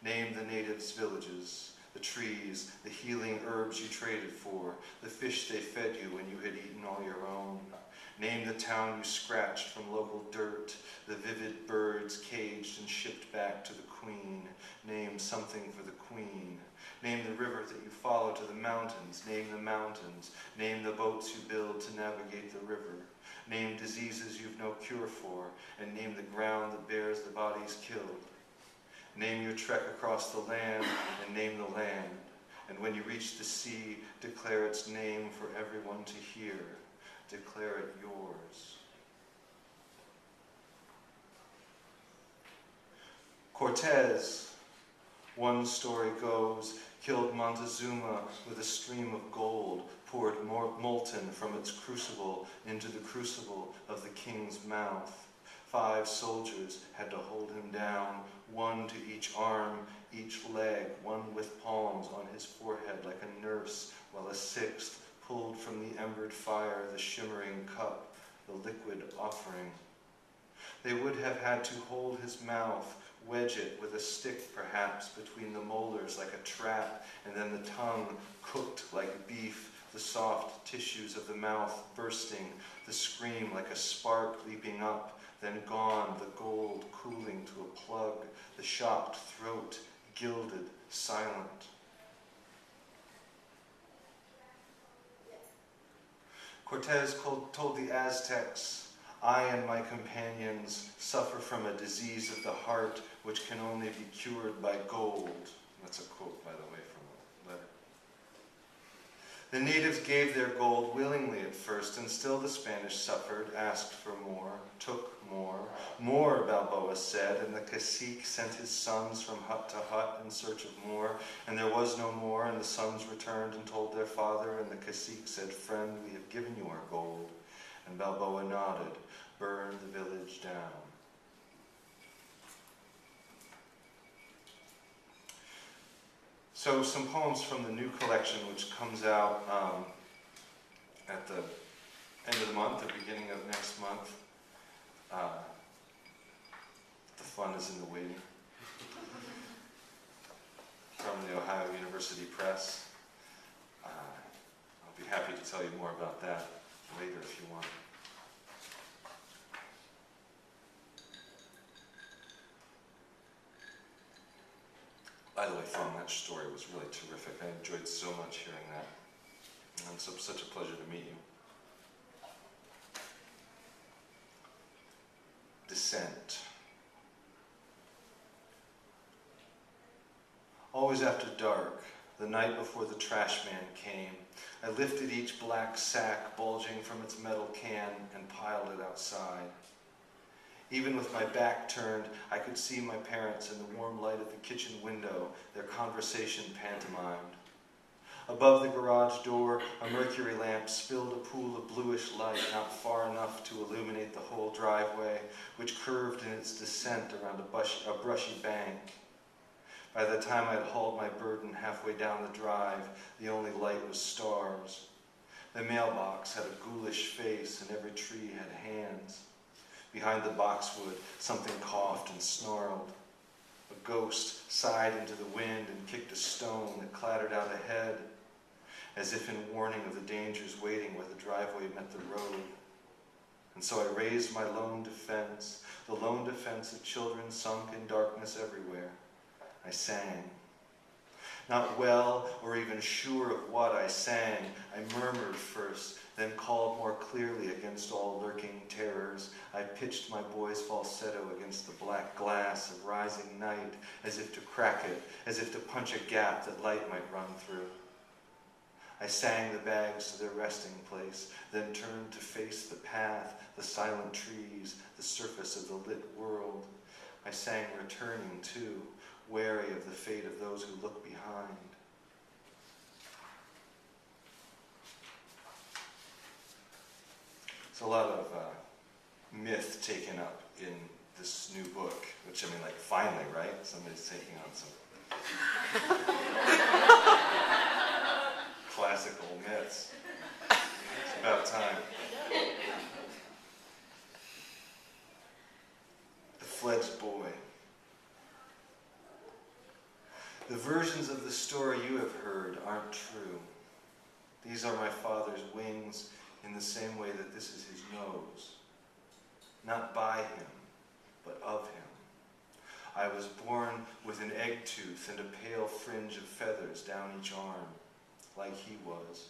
Name the natives' villages, the trees, the healing herbs you traded for, the fish they fed you when you had eaten all your own. Name the town you scratched from local dirt, the vivid birds caged and shipped back to the queen. Name something for the queen. Name the river that you follow to the mountains. Name the mountains. Name the boats you build to navigate the river. Name diseases you've no cure for, and name the ground that bears the bodies killed. Name your trek across the land, and name the land. And when you reach the sea, declare its name for everyone to hear. Declare it yours. Cortez, one story goes, killed Montezuma with a stream of gold poured molten from its crucible into the crucible of the king's mouth. 5 soldiers had to hold him down, 1 to each arm, each leg, 1 with palms on his forehead like a nurse, while a 6th pulled from the embered fire the shimmering cup, the liquid offering. They would have had to hold his mouth, wedge it with a stick perhaps between the molars like a trap, and then the tongue cooked like beef, the soft tissues of the mouth bursting, the scream like a spark leaping up, then gone, the gold cooling to a plug, the shocked throat, gilded, silent. Cortez told the Aztecs, I and my companions suffer from a disease of the heart which can only be cured by gold. That's a quote, by the way, from a letter. The natives gave their gold willingly at first, and still the Spanish suffered, asked for more, took more. More, Balboa said, and the cacique sent his sons from hut to hut in search of more, and there was no more, and the sons returned and told their father, and the cacique said, Friend, we have given you our gold. And Balboa nodded, burned the village down. So some poems from the new collection, which comes out at the end of the month, or beginning of next month. The fun is in the waiting. From the Ohio University Press. I'll be happy to tell you more about that later if you want. By the way, Phong, that story was really terrific. I enjoyed so much hearing that. And it's such a pleasure to meet you. Descent. Always after dark, the night before the trash man came, I lifted each black sack bulging from its metal can and piled it outside. Even with my back turned, I could see my parents in the warm light of the kitchen window, their conversation pantomimed. Above the garage door, a mercury lamp spilled a pool of bluish light not far enough to illuminate the whole driveway, which curved in its descent around a brushy bank. By the time I'd hauled my burden halfway down the drive, the only light was stars. The mailbox had a ghoulish face, and every tree had hands. Behind the boxwood, something coughed and snarled. A ghost sighed into the wind and kicked a stone that clattered out ahead, as if in warning of the dangers waiting where the driveway met the road. And so I raised my lone defense, the lone defense of children sunk in darkness everywhere. I sang. Not well or even sure of what I sang, I murmured first, then called more clearly against all lurking terrors. I pitched my boy's falsetto against the black glass of rising night, as if to crack it, as if to punch a gap that light might run through. I sang the bags to their resting place, then turned to face the path, the silent trees, the surface of the lit world. I sang returning too, wary of the fate of those who look behind. There's a lot of myth taken up in this new book, which I mean, like, finally, right? Somebody's taking on some classical myths. It's about time. The fledged boy. The versions of the story you have heard aren't true. These are my father's wings in the same way that this is his nose. Not by him, but of him. I was born with an egg tooth and a pale fringe of feathers down each arm, like he was.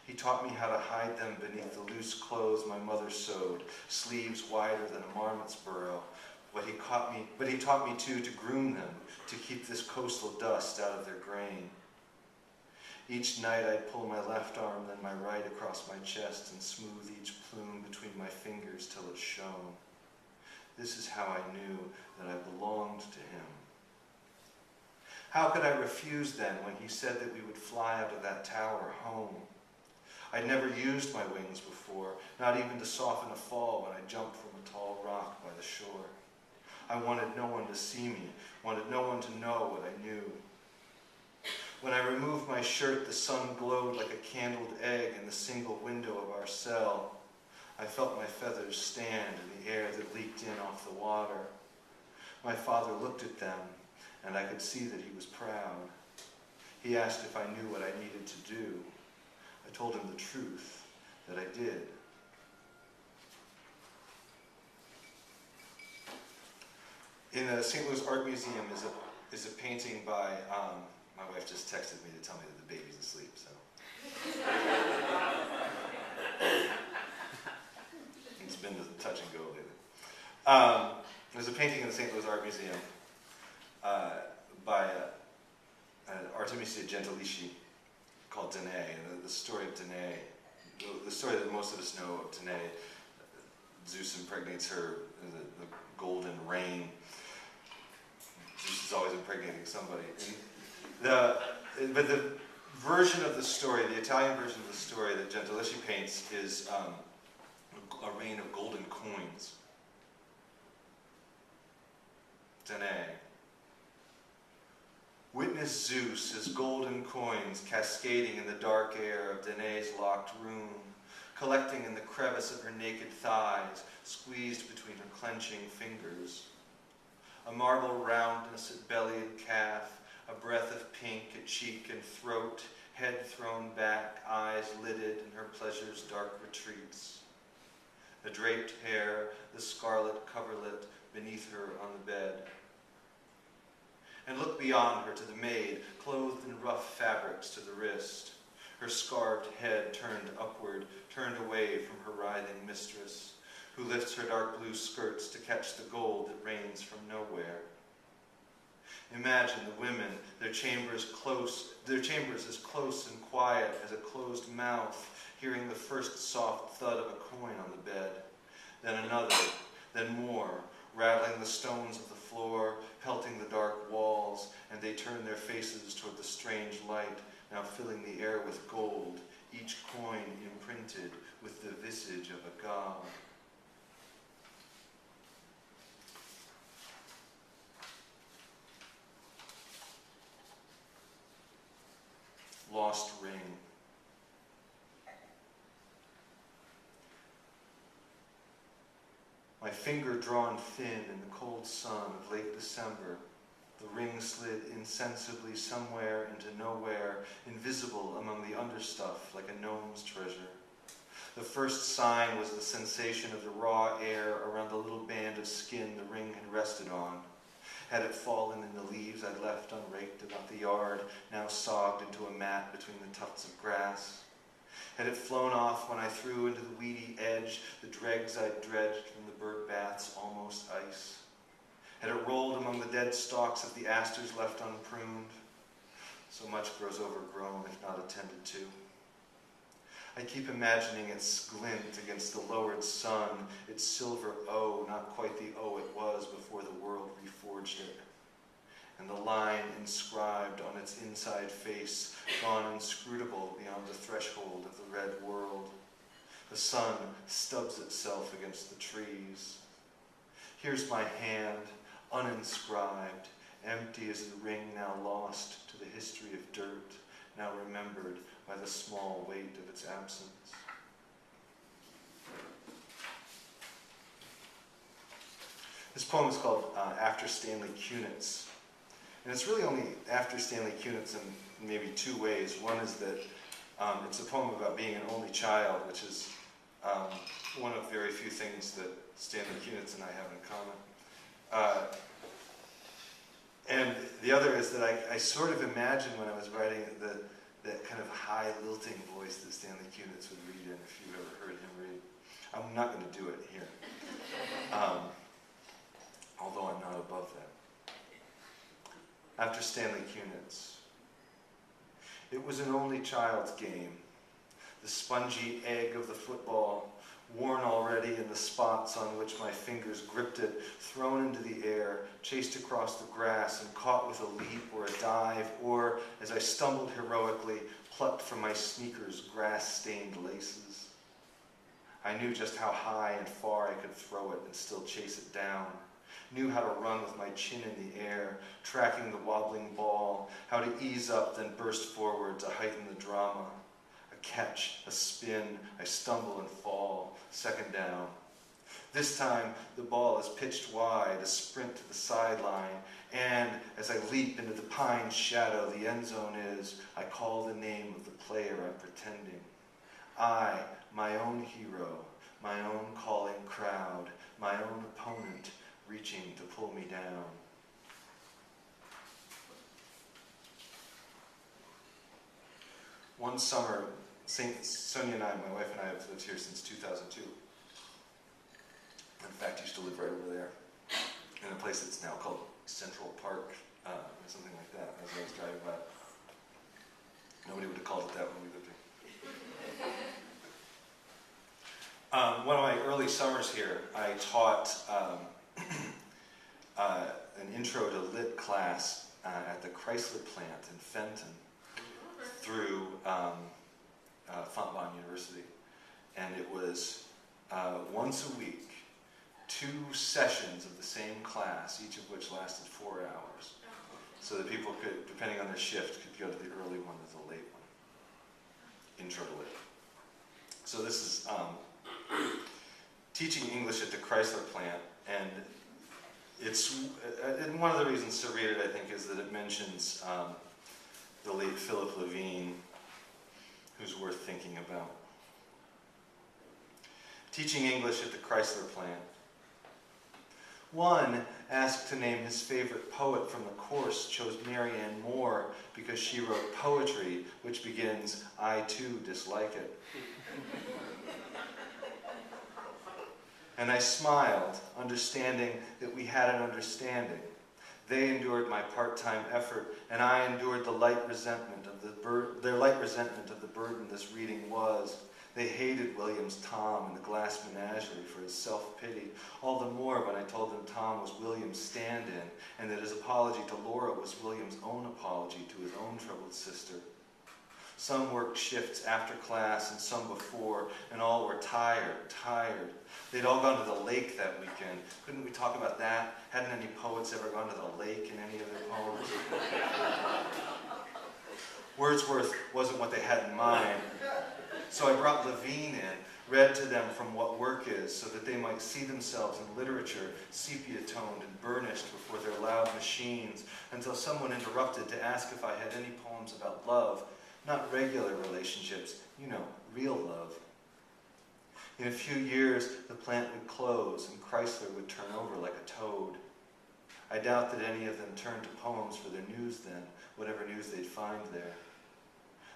He taught me how to hide them beneath the loose clothes my mother sewed, sleeves wider than a marmot's burrow. But he taught me too to groom them, to keep this coastal dust out of their grain. Each night I'd pull my left arm, then my right across my chest and smooth each plume between my fingers till it shone. This is how I knew that I belonged to him. How could I refuse then when he said that we would fly out of that tower home? I'd never used my wings before, not even to soften a fall when I jumped from a tall rock by the shore. I wanted no one to see me, wanted no one to know what I knew. When I removed my shirt, the sun glowed like a candled egg in the single window of our cell. I felt my feathers stand in the air that leaked in off the water. My father looked at them, and I could see that he was proud. He asked if I knew what I needed to do. I told him the truth, that I did. In the St. Louis Art Museum is a painting by, my wife just texted me to tell me that the baby's asleep, so. It's been touch and go lately. There's a painting in the St. Louis Art Museum by Artemisia Gentileschi called Danae, and the story of Danae, the story that most of us know of Danae. Zeus impregnates her in the golden rain. Zeus is always impregnating somebody. But the version of the story, the Italian version of the story that Gentileschi paints is a rain of golden coins. Danae. Witness Zeus as golden coins cascading in the dark air of Danae's locked room, collecting in the crevice of her naked thighs, squeezed between her clenching fingers. A marble roundness at belly and calf, a breath of pink at cheek and throat, head thrown back, eyes lidded in her pleasure's dark retreats. The draped hair, the scarlet coverlet beneath her on the bed. And look beyond her to the maid, clothed in rough fabrics to the wrist, her scarved head turned upward, turned away from her writhing mistress, who lifts her dark blue skirts to catch the gold that rains from nowhere. Imagine the women, their chambers as close and quiet as a closed mouth, hearing the first soft thud of a coin on the bed, then another, then more, rattling the stones of the floor, pelting the dark walls, and they turn their faces toward the strange light, now filling the air with gold, each coin imprinted with the visage of a god. Lost ring. My finger drawn thin in the cold sun of late December, the ring slid insensibly somewhere into nowhere, invisible among the understuff like a gnome's treasure. The first sign was the sensation of the raw air around the little band of skin the ring had rested on. Had it fallen in the leaves I'd left unraked about the yard, now sogged into a mat between the tufts of grass? Had it flown off when I threw into the weedy edge the dregs I'd dredged from the bird bath's almost ice? Had it rolled among the dead stalks of the asters left unpruned? So much grows overgrown if not attended to. I keep imagining its glint against the lowered sun, its silver O, not quite the O it was before the world reforged it, and the line inscribed on its inside face, gone inscrutable beyond the threshold of the red world. The sun stubs itself against the trees. Here's my hand, uninscribed, empty as the ring now lost to the history of dirt, now remembered by the small weight of its absence. This poem is called After Stanley Kunitz. And it's really only after Stanley Kunitz in maybe two ways. One is that it's a poem about being an only child, which is one of very few things that Stanley Kunitz and I have in common. And the other is that I sort of imagined when I was writing it that kind of high lilting voice that Stanley Kunitz would read in, if you've ever heard him read. I'm not going to do it here, although I'm not above that. After Stanley Kunitz. It was an only child's game. The spongy egg of the football, worn already in the spots on which my fingers gripped it, thrown into the air, chased across the grass and caught with a leap or a dive, or, as I stumbled heroically, plucked from my sneakers grass-stained laces. I knew just how high and far I could throw it and still chase it down. Knew how to run with my chin in the air, tracking the wobbling ball, how to ease up then burst forward to heighten the drama. A catch, a spin, I stumble and fall, second down. This time, the ball is pitched wide, a sprint to the sideline, and as I leap into the pine shadow the end zone is, I call the name of the player I'm pretending. I, my own hero, my own calling crowd, my own opponent, reaching to pull me down. One summer, Sonia and I, my wife and I, have lived here since 2002. In fact, used to live right over there, in a place that's now called Central Park, or something like that, as I was driving by. Nobody would have called it that when we lived here. One of my early summers here, I taught an intro to lit class at the Chrysler plant in Fenton through Fontbonne University. And it was once a week, 2 sessions of the same class, each of which lasted 4 hours. So that people could, depending on their shift, could go to the early one or the late one. Intro to lit. So this is teaching English at the Chrysler plant, and it's and one of the reasons to read it, I think, is that it mentions the late Philip Levine, who's worth thinking about. Teaching English at the Chrysler plant. One, asked to name his favorite poet from the course, chose Marianne Moore because she wrote poetry which begins, "I too dislike it." And I smiled, understanding that we had an understanding. They endured my part-time effort, and I endured the light resentment of their light resentment of the burden this reading was. They hated William's Tom and the glass menagerie for his self-pity, all the more when I told them Tom was William's stand-in, and that his apology to Laura was William's own apology to his own troubled sister. Some worked shifts after class and some before, and all were tired. They'd all gone to the lake that weekend. Couldn't we talk about that? Hadn't any poets ever gone to the lake in any of their poems? Wordsworth wasn't what they had in mind. So I brought Levine in, read to them from What Work Is, so that they might see themselves in literature, sepia-toned and burnished before their loud machines, until someone interrupted to ask if I had any poems about love. Not regular relationships, you know, real love. In a few years, the plant would close and Chrysler would turn over like a toad. I doubt that any of them turned to poems for their news then, whatever news they'd find there.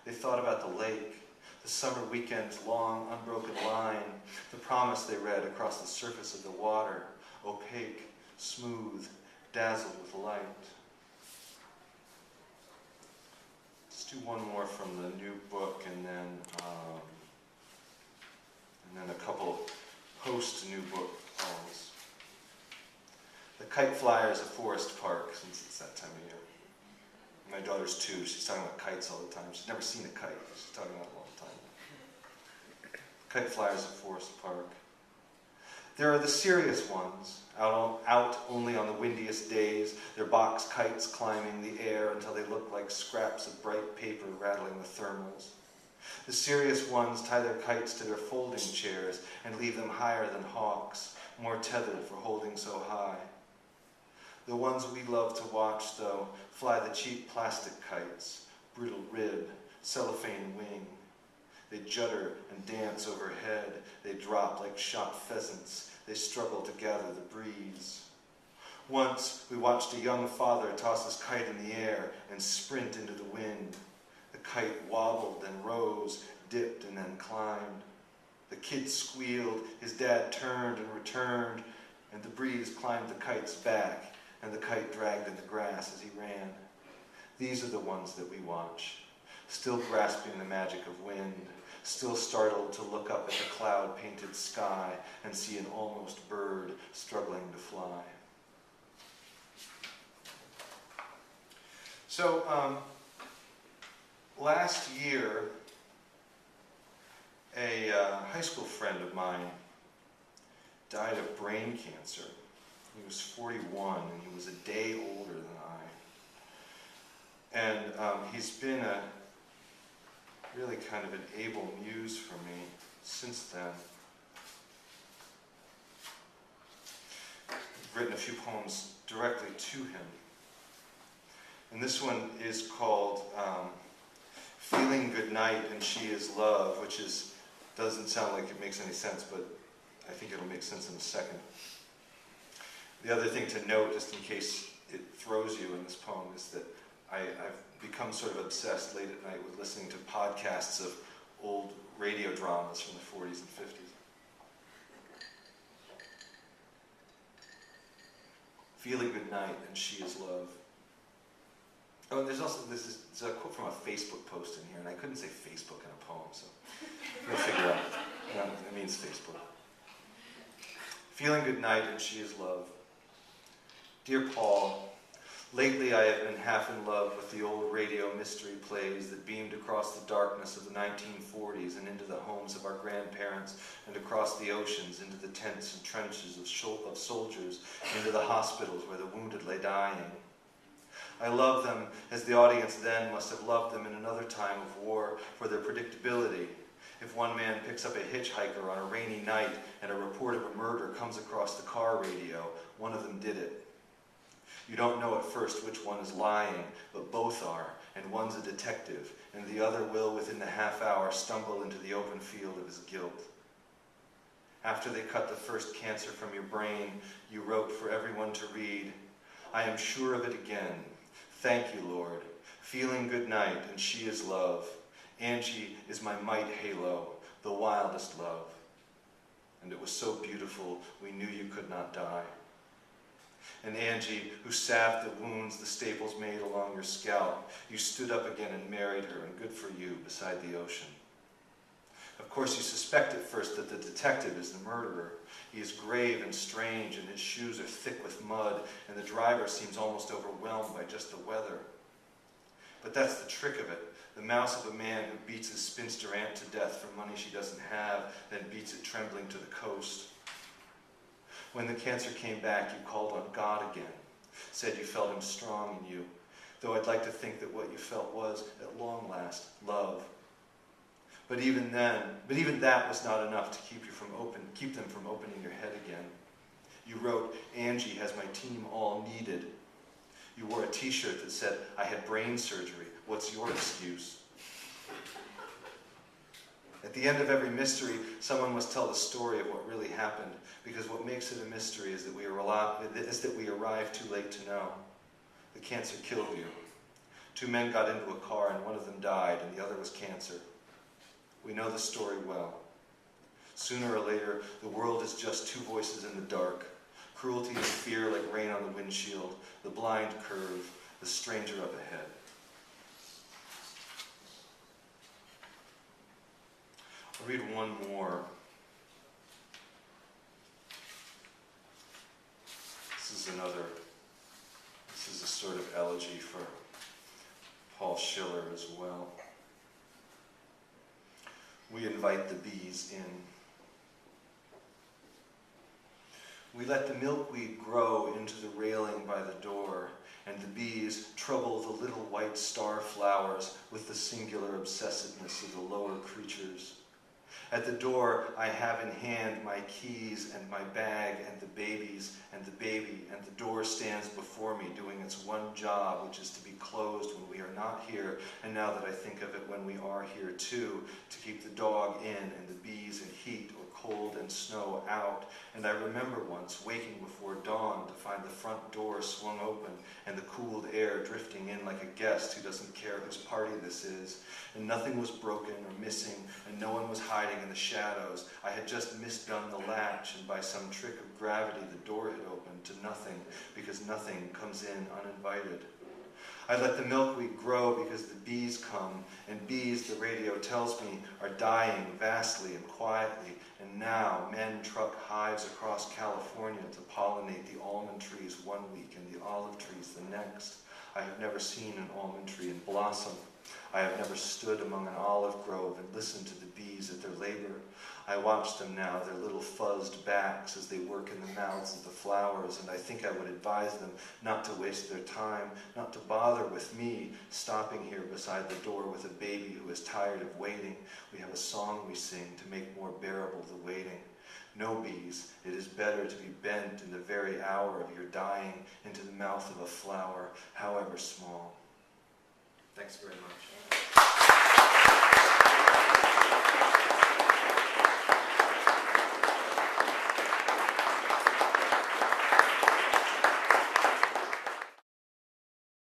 They thought about the lake, the summer weekend's long, unbroken line, the promise they read across the surface of the water, opaque, smooth, dazzled with light. Let's do one more from the new book, and then a couple post-new book poems. The Kite Flyer is a forest park, since it's that time of year. My daughter's 2. She's talking about kites all the time. She's never seen a kite. She's talking about it all the time. Kite Flyer is a forest park. There are the serious ones, out only on the windiest days, their box kites climbing the air until they look like scraps of bright paper rattling the thermals. The serious ones tie their kites to their folding chairs and leave them higher than hawks, more tethered for holding so high. The ones we love to watch, though, fly the cheap plastic kites, brittle rib, cellophane wing. They judder and dance overhead. They drop like shot pheasants. They struggle to gather the breeze. Once, we watched a young father toss his kite in the air and sprint into the wind. The kite wobbled, then rose, dipped, and then climbed. The kid squealed, his dad turned and returned, and the breeze climbed the kite's back, and the kite dragged in the grass as he ran. These are the ones that we watch, still grasping the magic of wind, still startled to look up at the cloud-painted sky and see an almost bird struggling to fly. So, last year, a high school friend of mine died of brain cancer. He was 41, and he was a day older than I. And he's been a really kind of an able muse for me since then. I've written a few poems directly to him. And this one is called Feeling Good Night and She Is Love, which doesn't sound like it makes any sense, but I think it'll make sense in a second. The other thing to note, just in case it throws you in this poem, is that I've become sort of obsessed late at night with listening to podcasts of old radio dramas from the 40s and 50s. Feeling good night and she is love. Oh, and there's also, it's a quote from a Facebook post in here, and I couldn't say Facebook in a poem, so you'll figure out. It means Facebook. Feeling good night and she is love. Dear Paul, lately I have been half in love with the old radio mystery plays that beamed across the darkness of the 1940s and into the homes of our grandparents and across the oceans, into the tents and trenches of soldiers, into the hospitals where the wounded lay dying. I love them as the audience then must have loved them in another time of war for their predictability. If one man picks up a hitchhiker on a rainy night and a report of a murder comes across the car radio, one of them did it. You don't know at first which one is lying, but both are, and one's a detective, and the other will, within the half hour, stumble into the open field of his guilt. After they cut the first cancer from your brain, you wrote for everyone to read, I am sure of it again. Thank you, Lord. Feeling good night, and she is love. Angie is my might halo, the wildest love. And it was so beautiful, we knew you could not die. And Angie, who salved the wounds the staples made along your scalp, you stood up again and married her, and good for you, beside the ocean. Of course, you suspect at first that the detective is the murderer. He is grave and strange, and his shoes are thick with mud, and the driver seems almost overwhelmed by just the weather. But that's the trick of it. The mouse of a man who beats his spinster aunt to death for money she doesn't have, then beats it trembling to the coast. When the cancer came back, you called on God again, said you felt him strong in you, though I'd like to think that what you felt was, at long last, love. But even that was not enough to keep them from opening your head again. You wrote, Angie has my team all needed. You wore a t-shirt that said, I had brain surgery. What's your excuse? At the end of every mystery, someone must tell the story of what really happened, because what makes it a mystery is that we arrive too late to know. The cancer killed you. 2 men got into a car and one of them died and the other was cancer. We know the story well. Sooner or later, the world is just 2 voices in the dark. Cruelty and fear like rain on the windshield, the blind curve, the stranger up ahead. I'll read one more. This is a sort of elegy for Paul Schiller as well. We invite the bees in. We let the milkweed grow into the railing by the door, and the bees trouble the little white star flowers with the singular obsessiveness of the lower creatures. At the door, I have in hand my keys and my bag and the babies and the baby, and the door stands before me doing its one job, which is to be closed when we are not here, and now that I think of it, when we are here too, to keep the dog in and the bees in heat or cold and snow out. And I remember once waking before dawn to find the front door swung open and the cooled air drifting in like a guest who doesn't care whose party this is. And nothing was broken or missing, and no one was hiding in the shadows. I had just misdone the latch, and by some trick of gravity the door had opened to nothing, because nothing comes in uninvited. I let the milkweed grow because the bees come, and bees, the radio tells me, are dying vastly and quietly, and now men truck hives across California to pollinate the almond trees one week and the olive trees the next. I have never seen an almond tree in blossom. I have never stood among an olive grove and listened to the bees at their labor. I watch them now, their little fuzzed backs as they work in the mouths of the flowers, and I think I would advise them not to waste their time, not to bother with me, stopping here beside the door with a baby who is tired of waiting. We have a song we sing to make more bearable the waiting. No, bees, it is better to be bent in the very hour of your dying into the mouth of a flower, however small. Thanks very much.